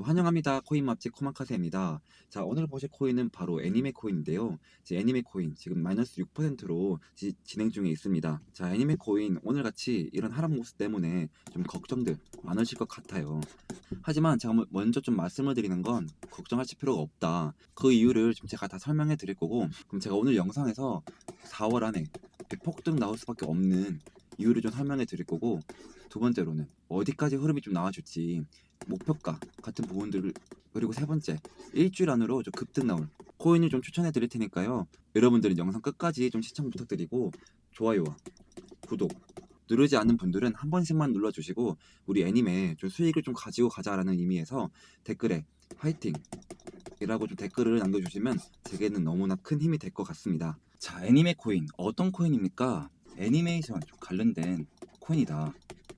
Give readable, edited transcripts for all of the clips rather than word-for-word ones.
환영합니다. 코인 맛집 코마카세입니다. 자, 오늘 보실 코인은 바로 애니메 코인인데요. 애니메 코인 지금 마이너스 6%로 진행 중에 있습니다. 자, 애니메 코인 오늘 같이 이런 하락 모습 때문에 좀 걱정들 많으실 것 같아요. 하지만 제가 먼저 좀 말씀을 드리는 건 걱정하실 필요가 없다. 그 이유를 좀 제가 다 설명해 드릴 거고, 그럼 제가 오늘 영상에서 4월 안에 이렇게 폭등 나올 수밖에 없는 이유를 좀 설명해 드릴 거고, 두 번째로는 어디까지 흐름이 좀 나와줄지 목표가 같은 부분들을, 그리고 세 번째, 일주일 안으로 좀 급등 나올 코인을 좀 추천해 드릴 테니까요. 여러분들은 영상 끝까지 좀 시청 부탁드리고, 좋아요와 구독 누르지 않는 분들은 한 번씩만 눌러주시고, 우리 애니메 좀 수익을 좀 가지고 가자라는 의미에서 댓글에 화이팅 이라고 좀 댓글을 남겨주시면 제게는 너무나 큰 힘이 될 것 같습니다. 자, 애니메 코인 어떤 코인입니까? 애니메이션 좀 관련된 코인이다.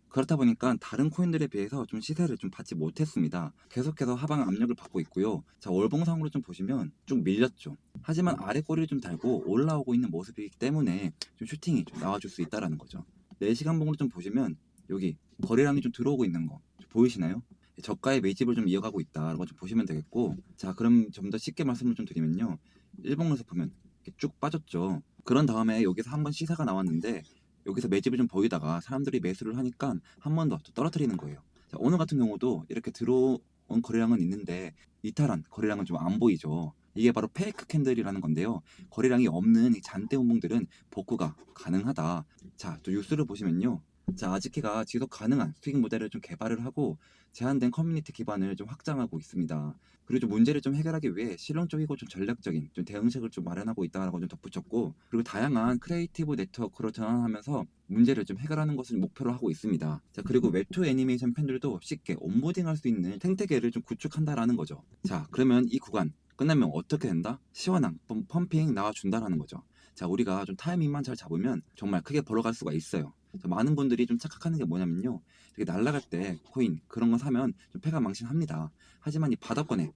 그렇다 보니까 다른 코인들에 비해서 좀 시세를 좀 받지 못했습니다. 계속해서 하방 압력을 받고 있고요. 자, 월봉상으로 좀 보시면 좀 밀렸죠. 하지만 아래 꼬리를 좀 달고 올라오고 있는 모습이기 때문에 좀 슈팅이 좀 나와줄 수 있다라는 거죠. 4시간 봉으로 좀 보시면 여기 거래량이 좀 들어오고 있는 거 보이시나요? 저가의 매집을 좀 이어가고 있다라고 좀 보시면 되겠고, 자, 그럼 좀 더 쉽게 말씀을 좀 드리면요, 일봉에서 보면 이렇게 쭉 빠졌죠. 그런 다음에 여기서 한번 시세가 나왔는데 여기서 매집을 좀 보이다가 사람들이 매수를 하니까 한 번 더 떨어뜨리는 거예요. 자, 오늘 같은 경우도 이렇게 들어온 거래량은 있는데 이탈한 거래량은 좀 안 보이죠. 이게 바로 페이크 캔들이라는 건데요. 거래량이 없는 이 잔대 운봉들은 복구가 가능하다. 자, 또 뉴스를 보시면요, 자, 아지키가 지속 가능한 수익 모델을 좀 개발을 하고 제한된 커뮤니티 기반을 좀 확장하고 있습니다. 그리고 좀 문제를 좀 해결하기 위해 실용적이고 좀 전략적인 좀 대응책을 좀 마련하고 있다라고 좀 덧붙였고, 그리고 다양한 크리에이티브 네트워크로 전환하면서 문제를 좀 해결하는 것을 목표로 하고 있습니다. 자, 그리고 웹툰 애니메이션 팬들도 쉽게 온보딩할 수 있는 생태계를 좀 구축한다라는 거죠. 자, 그러면 이 구간 끝나면 어떻게 된다? 시원한 펌핑 나와준다라는 거죠. 자, 우리가 좀 타이밍만 잘 잡으면 정말 크게 벌어갈 수가 있어요. 많은 분들이 좀 착각하는 게 뭐냐면요, 되게 날아갈 때 코인 그런 거 사면 좀 패가 망신합니다. 하지만 이 바닥권에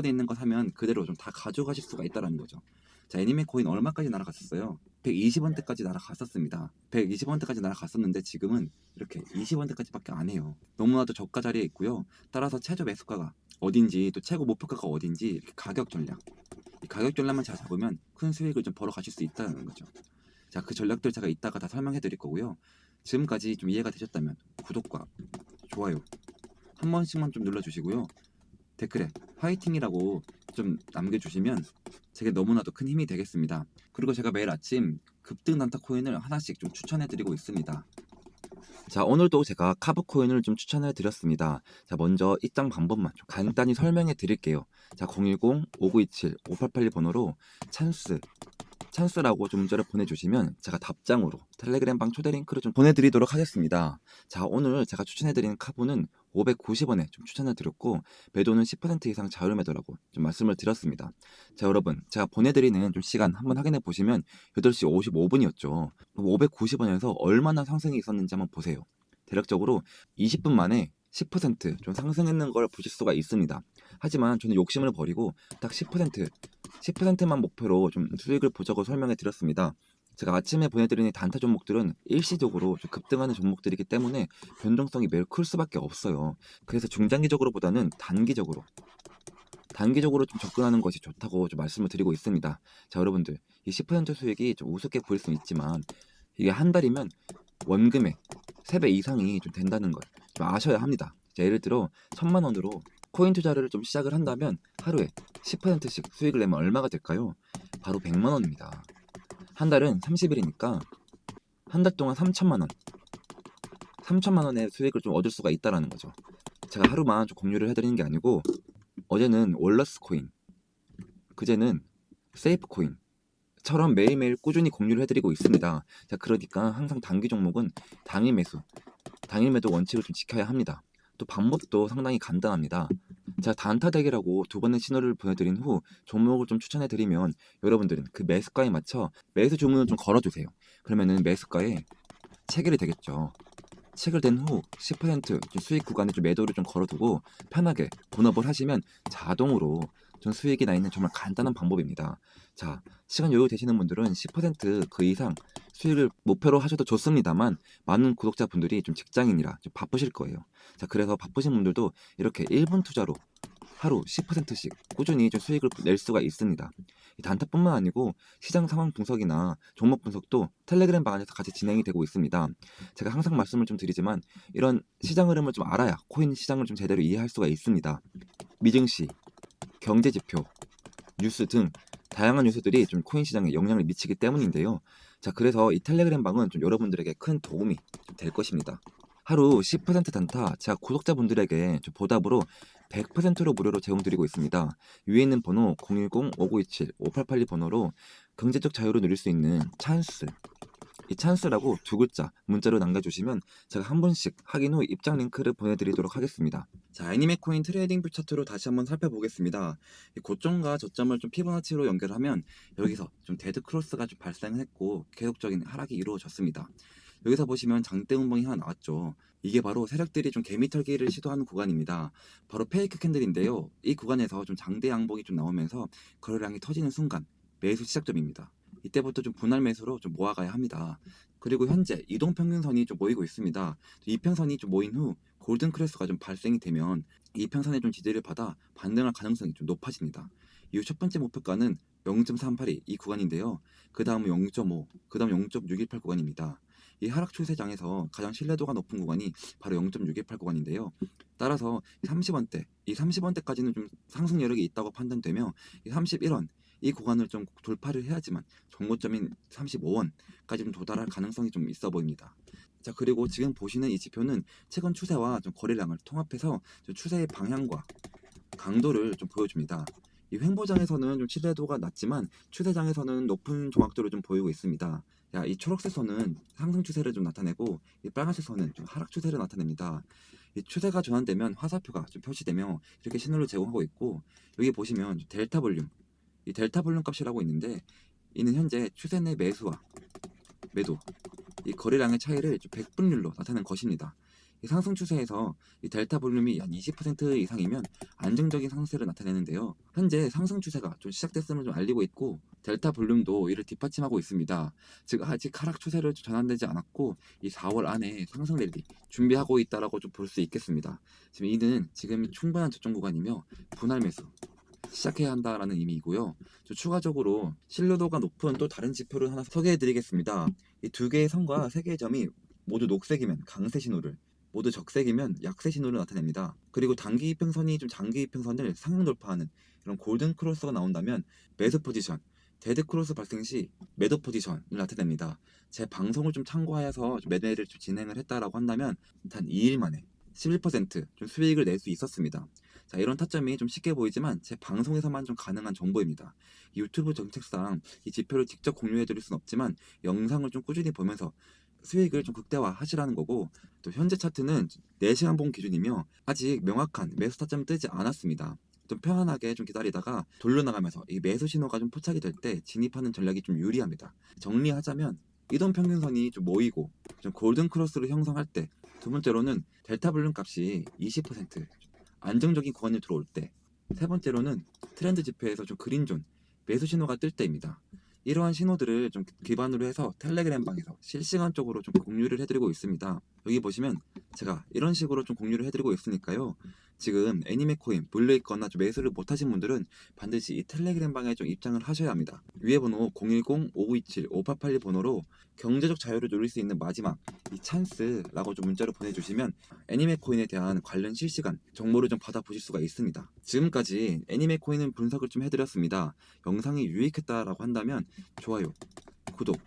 있는 거 사면 그대로 좀 다 가져가실 수가 있다라는 거죠. 자, 애니메 코인 얼마까지 날아갔었어요? 120원대까지 날아갔었습니다. 120원대까지 날아갔었는데 지금은 이렇게 20원대까지밖에 안 해요. 너무나도 저가 자리에 있고요. 따라서 최저 매수가가 어딘지, 또 최고 목표가가 어딘지, 이렇게 가격 전략, 이 가격 전략만 잘 잡으면 큰 수익을 좀 벌어 가실 수 있다는 거죠. 자, 그 전략들 제가 이따가 다 설명해 드릴 거고요. 지금까지 좀 이해가 되셨다면 구독과 좋아요 한 번씩만 좀 눌러주시고요. 댓글에 화이팅이라고 좀 남겨주시면 제게 너무나도 큰 힘이 되겠습니다. 그리고 제가 매일 아침 급등 단타 코인을 하나씩 좀 추천해 드리고 있습니다. 자, 오늘도 제가 카브 코인을 좀 추천해 드렸습니다. 자, 먼저 입장 방법만 좀 간단히 설명해 드릴게요. 자, 010-5927-5881 번호로 찬스라고 좀 문자를 보내주시면 제가 답장으로 텔레그램 방 초대 링크를 좀 보내드리도록 하겠습니다. 자, 오늘 제가 추천해드리는 카보는 590원에 좀 추천해드렸고, 매도는 10% 이상 자율 매도라고 좀 말씀을 드렸습니다. 자, 여러분, 제가 보내드리는 좀 시간 한번 확인해 보시면 8시 55분이었죠. 590원에서 얼마나 상승이 있었는지 한번 보세요. 대략적으로 20분 만에 10%좀 상승했는 걸 보실 수가 있습니다. 하지만 저는 욕심을 버리고 딱 10%만 목표로 좀 수익을 보자고 설명해 드렸습니다. 제가 아침에 보내드리는 단타 종목들은 일시적으로 좀 급등하는 종목들이기 때문에 변동성이 매우 클 수밖에 없어요. 그래서 중장기적으로보다는 단기적으로 좀 접근하는 것이 좋다고 좀 말씀을 드리고 있습니다. 자, 여러분들, 이 10% 수익이 좀 우습게 보일 수는 있지만 이게 한 달이면 원금의 3배 이상이 좀 된다는 걸 좀 아셔야 합니다. 자, 예를 들어 1000만 원으로 코인 투자를 좀 시작을 한다면 하루에 10%씩 수익을 내면 얼마가 될까요? 바로 100만 원입니다. 한 달은 30일이니까 한 달 동안 3천만 원의 수익을 좀 얻을 수가 있다라는 거죠. 제가 하루만 좀 공유를 해드리는 게 아니고 어제는 월러스 코인, 그제는 세이프 코인처럼 매일매일 꾸준히 공유를 해드리고 있습니다. 자, 그러니까 항상 단기 종목은 당일 매도 원칙을 좀 지켜야 합니다. 또 방법도 상당히 간단합니다. 제가 단타 대기라고 2번의 신호를 보내드린 후 종목을 좀 추천해드리면 여러분들은 그 매수가에 맞춰 매수 주문을 좀 걸어주세요. 그러면은 매수가에 체결이 되겠죠. 체결된 후 10% 수익 구간에 좀 매도를 좀 걸어두고 편하게 본업을 하시면 자동으로 좀 수익이 나 있는 정말 간단한 방법입니다. 자, 시간 여유 되시는 분들은 10%그 이상 수익을 목표로 하셔도 좋습니다만 많은 구독자분들이 좀 직장인이라 좀 바쁘실 거예요. 자, 그래서 바쁘신 분들도 이렇게 1분 투자로 하루 10%씩 꾸준히 좀 수익을 낼 수가 있습니다. 이 단타뿐만 아니고 시장 상황 분석이나 종목 분석도 텔레그램 방안에서 같이 진행이 되고 있습니다. 제가 항상 말씀을 좀 드리지만 이런 시장 흐름을 좀 알아야 코인 시장을 좀 제대로 이해할 수가 있습니다. 미증시, 경제지표, 뉴스 등 다양한 요소들이 좀 코인 시장에 영향을 미치기 때문인데요. 자, 그래서 이 텔레그램 방은 좀 여러분들에게 큰 도움이 될 것입니다. 하루 10% 단타 제가 구독자분들에게 좀 보답으로 100%로 무료로 제공드리고 있습니다. 위에 있는 번호 010-5927-5882 번호로 경제적 자유를 누릴 수 있는 찬스, 이 찬스라고 두 글자 문자로 남겨주시면 제가 한 분씩 확인 후 입장 링크를 보내드리도록 하겠습니다. 자, 애니메코인 트레이딩 뷰 차트로 다시 한번 살펴보겠습니다. 이 고점과 저점을 좀 피보나치로 연결하면 여기서 좀 데드 크로스가 좀 발생했고 계속적인 하락이 이루어졌습니다. 여기서 보시면 장대 운봉이 하나 나왔죠. 이게 바로 세력들이 좀 개미 털기를 시도하는 구간입니다. 바로 페이크 캔들인데요. 이 구간에서 좀 장대 양봉이 좀 나오면서 거래량이 터지는 순간 매수 시작점입니다. 이때부터 좀 분할 매수로 좀 모아가야 합니다. 그리고 현재 이동평균선이 좀 모이고 있습니다. 이평선이 좀 모인 후 골든 크로스가 좀 발생이 되면 이평선의 좀 지지를 받아 반등할 가능성이 좀 높아집니다. 이후 첫 번째 목표가는 0.382 이 구간인데요. 그 다음은 0.5, 그 다음 0.618 구간입니다. 이 하락 추세장에서 가장 신뢰도가 높은 구간이 바로 0.618 구간인데요. 따라서 30원대, 이 30원대까지는 좀 상승 여력이 있다고 판단되며 이 31원, 이 구간을 좀 돌파를 해야지만 정고점인 35원까지 좀 도달할 가능성이 좀 있어 보입니다. 자, 그리고 지금 보시는 이 지표는 최근 추세와 좀 거래량을 통합해서 좀 추세의 방향과 강도를 좀 보여줍니다. 이 횡보장에서는 좀 신뢰도가 낮지만 추세장에서는 높은 조각도를 좀 보이고 있습니다. 야, 이 초록색 선은 상승 추세를 좀 나타내고 이 빨간색 선은 좀 하락 추세를 나타냅니다. 이 추세가 전환되면 화살표가 좀 표시되며 이렇게 신호를 제공하고 있고 여기 보시면 델타 볼륨, 이 델타 볼륨 값이라고 있는데 이는 현재 추세 내 매수와 매도, 이 거래량의 차이를 100분율로 나타낸 것입니다. 이 상승 추세에서 이 델타 볼륨이 한 20% 이상이면 안정적인 상승세를 나타내는데요. 현재 상승 추세가 좀 시작됐음을 좀 알리고 있고 델타 볼륨도 이를 뒷받침하고 있습니다. 즉 아직 하락 추세를 전환되지 않았고 이 4월 안에 상승 랠리 준비하고 있다라고 좀 볼 수 있겠습니다. 지금 이는 지금 충분한 저점 구간이며 분할 매수 시작해야 한다라는 의미이고요. 추가적으로 신뢰도가 높은 또 다른 지표를 하나 소개해 드리겠습니다. 이 두 개의 선과 세 개의 점이 모두 녹색이면 강세 신호를, 모두 적색이면 약세 신호를 나타냅니다. 그리고 단기 이평선이 좀 장기 이평선을 상향 돌파하는 이런 골든 크로스가 나온다면 매수 포지션, 데드 크로스 발생 시 매도 포지션을 나타냅니다. 제 방송을 좀 참고하여서 매매를 좀 진행을 했다라고 한다면 단 2일 만에 11%좀 수익을 낼 수 있었습니다. 자, 이런 타점이 좀 쉽게 보이지만 제 방송에서만 좀 가능한 정보입니다. 유튜브 정책상 이 지표를 직접 공유해 드릴 수는 없지만 영상을 좀 꾸준히 보면서 수익을 좀 극대화 하시라는 거고 또 현재 차트는 4시간 봉 기준이며 아직 명확한 매수 타점 뜨지 않았습니다. 좀 편안하게 좀 기다리다가 돌려나가면서 이 매수 신호가 좀 포착이 될 때 진입하는 전략이 좀 유리합니다. 정리하자면 이동 평균선이 좀 모이고 좀 골든 크로스를 형성할 때 두 번째로는 델타 볼륨 값이 20% 안정적인 구간에 들어올 때, 세 번째로는 트렌드 지표에서 좀 그린존 매수 신호가 뜰 때입니다. 이러한 신호들을 좀 기반으로 해서 텔레그램 방에서 실시간적으로 좀 공유를 해드리고 있습니다. 여기 보시면 제가 이런 식으로 좀 공유를 해드리고 있으니까요. 지금 애니메 코인 물려 있거나 좀 매수를 못하신 분들은 반드시 이 텔레그램 방에 좀 입장을 하셔야 합니다. 위에 번호 010-5927-5882 번호로 경제적 자유를 누릴 수 있는 마지막 이 찬스라고 좀 문자로 보내주시면 애니메 코인에 대한 관련 실시간 정보를 좀 받아보실 수가 있습니다. 지금까지 애니메 코인은 분석을 좀 해드렸습니다. 영상이 유익했다라고 한다면 좋아요, 구독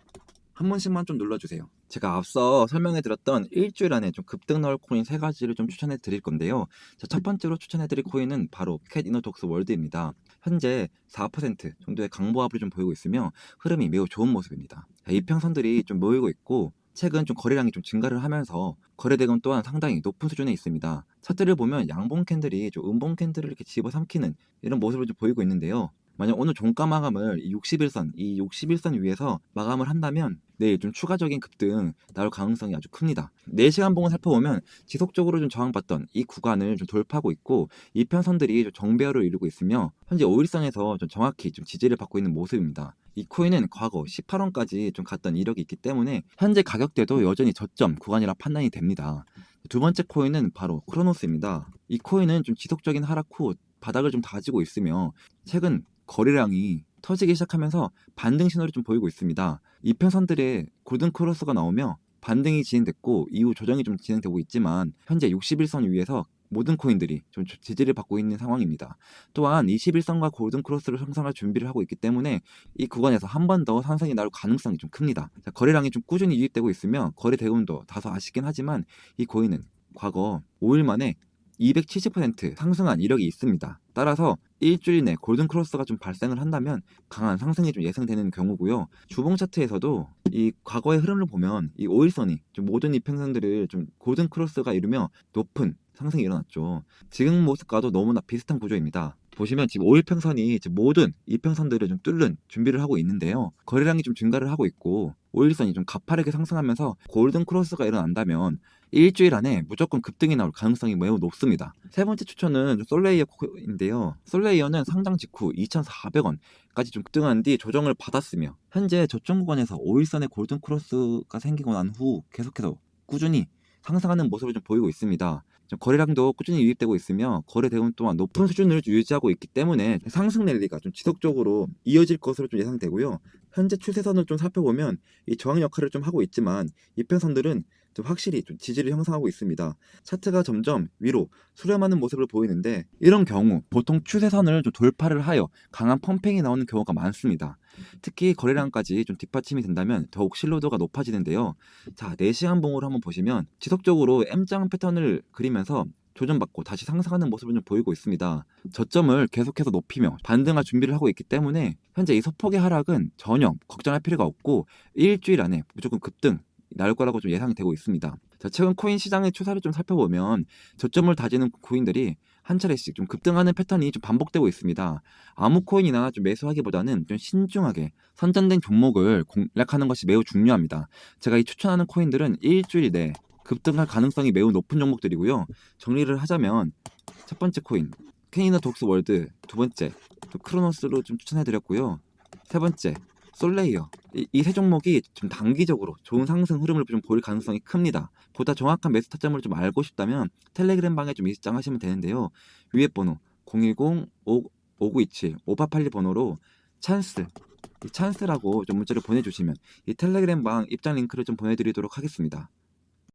한 번씩만 좀 눌러주세요. 제가 앞서 설명해드렸던 일주일 안에 좀 급등 나올 코인 3가지를 좀 추천해 드릴 건데요. 자, 첫 번째로 추천해 드릴 코인은 바로 캣 이너독스 월드입니다. 현재 4% 정도의 강보합을 좀 보이고 있으며 흐름이 매우 좋은 모습입니다. 자, 이평선들이 좀 모이고 있고 최근 좀 거래량이 좀 증가를 하면서 거래대금 또한 상당히 높은 수준에 있습니다. 차트를 보면 양봉 캔들이 좀 음봉 캔들을 이렇게 집어삼키는 이런 모습을 좀 보이고 있는데요. 만약 오늘 종가 마감을 이 61선 위에서 마감을 한다면 내일 좀 추가적인 급등 나올 가능성이 아주 큽니다. 4시간 봉을 살펴보면 지속적으로 좀 저항받던 이 구간을 좀 돌파하고 있고 이평선들이 좀 정배열을 이루고 있으며 현재 5일선에서 좀 정확히 좀 지지를 받고 있는 모습입니다. 이 코인은 과거 18원까지 좀 갔던 이력이 있기 때문에 현재 가격대도 여전히 저점 구간이라 판단이 됩니다. 두 번째 코인은 바로 크로노스입니다. 이 코인은 좀 지속적인 하락 후 바닥을 좀 다지고 있으며 최근 거래량이 터지기 시작하면서 반등 신호를 좀 보이고 있습니다. 이평선들의 골든 크로스가 나오며 반등이 진행됐고 이후 조정이 좀 진행되고 있지만 현재 61선 위에서 모든 코인들이 좀 지지를 받고 있는 상황입니다. 또한 21선과 골든 크로스를 형성할 준비를 하고 있기 때문에 이 구간에서 한 번 더 상승이 나올 가능성이 좀 큽니다. 자, 거래량이 좀 꾸준히 유입되고 있으며 거래 대금도 다소 아쉽긴 하지만 이 코인은 과거 5일 만에 270% 상승한 이력이 있습니다. 따라서 일주일 내 골든 크로스가 좀 발생을 한다면 강한 상승이 좀 예상되는 경우고요. 주봉 차트에서도 이 과거의 흐름을 보면 이 5일선이 좀 모든 이평선들을 좀 골든 크로스가 이루며 높은 상승이 일어났죠. 지금 모습과도 너무나 비슷한 구조입니다. 보시면 지금 5일평선이 모든 이평선들을 좀 뚫는 준비를 하고 있는데요. 거래량이 좀 증가를 하고 있고 5일선이 좀 가파르게 상승하면서 골든 크로스가 일어난다면 일주일 안에 무조건 급등이 나올 가능성이 매우 높습니다. 세 번째 추천은 솔레이어 코인인데요. 솔레이어는 상장 직후 2,400원까지 좀 급등한 뒤 조정을 받았으며 현재 저점 구간에서 5일선의 골든 크로스가 생기고 난 후 계속해서 꾸준히 상승하는 모습을 좀 보이고 있습니다. 거래량도 꾸준히 유입되고 있으며 거래 대금 또한 높은 수준을 유지하고 있기 때문에 상승 랠리가 좀 지속적으로 이어질 것으로 좀 예상되고요. 현재 추세선을 좀 살펴보면 이 저항 역할을 좀 하고 있지만 이평선들은 좀 확실히 좀 지지를 형성하고 있습니다. 차트가 점점 위로 수렴하는 모습을 보이는데 이런 경우 보통 추세선을 좀 돌파를 하여 강한 펌핑이 나오는 경우가 많습니다. 특히 거래량까지 좀 뒷받침이 된다면 더욱 신뢰도가 높아지는데요. 자, 4시간 봉으로 한번 보시면 지속적으로 M자 패턴을 그리면서 조정받고 다시 상승하는 모습을 좀 보이고 있습니다. 저점을 계속해서 높이며 반등할 준비를 하고 있기 때문에 현재 이 소폭의 하락은 전혀 걱정할 필요가 없고 일주일 안에 무조건 급등 나올 거라고 좀 예상이 되고 있습니다. 자, 최근 코인 시장의 추세를 좀 살펴보면 저점을 다지는 코인들이 한 차례씩 좀 급등하는 패턴이 좀 반복되고 있습니다. 아무 코인이나 좀 매수하기보다는 좀 신중하게 선정된 종목을 공략하는 것이 매우 중요합니다. 제가 이 추천하는 코인들은 일주일 내 급등할 가능성이 매우 높은 종목들이고요. 정리를 하자면 첫 번째 코인 캐니나 독스 월드, 두 번째 크로노스로 좀 추천해드렸고요. 세 번째 솔레이어, 이 세 종목이 좀 단기적으로 좋은 상승 흐름을 좀 보일 가능성이 큽니다. 보다 정확한 매수 타점을 좀 알고 싶다면 텔레그램 방에 좀 입장하시면 되는데요. 위에 번호 010-5927-5882 번호로 찬스, 이 찬스라고 좀 문자를 보내주시면 이 텔레그램 방 입장 링크를 좀 보내드리도록 하겠습니다.